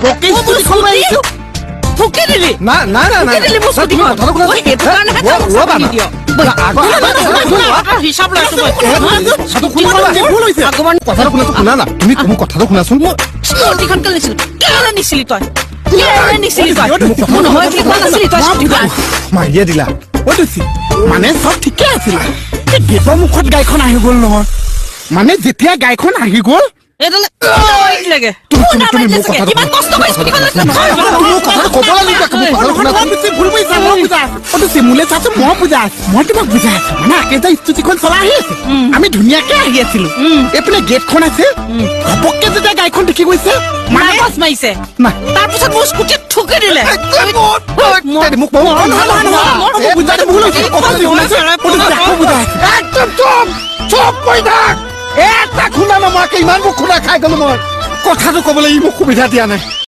ঘপককে স্কুটিখন লৈ আহিছো ঠুকি দিলি না না না না দিলি মোৰ তুমি স্কুটিখন কথাটো শুনা সেইটো কাৰণেহে ৰ'বা না দিয় হিচাপ লৈছো ভুল হৈছে কথাটো শুনা না তুমি মোৰ কথাটো শুনাচোন স্কুটিখন কেলে নিছিলি তই কেলে নিছিলি তই নহয় বুলি কোৱা নাছিলি তই স্কুটিখন মাৰিয়ে দিলা মানে চব ঠিকে আছিল গেটৰ মুখত গাড়ীখন আহি গ'ল নহয় মানে যেতিয়া গাড়ীখন আহি গ'ল লাগে কিমান কষ্ট কৰি স্কুটিখন চিমুলে চাইছো মই বুজাই আছো মই তোমাক বুজাই আছো মানে আকেটা স্কুটিখন চলাই আহি আছে আমি ধুনীয়াকে আহি আছিলো এইপিনে গেটখন আছে ঘপককে যেতিয়া গাড়ীখন দেখি গৈছে মাছ মাৰিছে তাৰপিছত মোৰ স্কুটিত ঠুকি দিলে এটা খুন্দা নমৰাকে ইমান মোক খুন্দা খাই গলো মই কথাটো কবলৈ ই মোক সুবিধা দিয়া নাই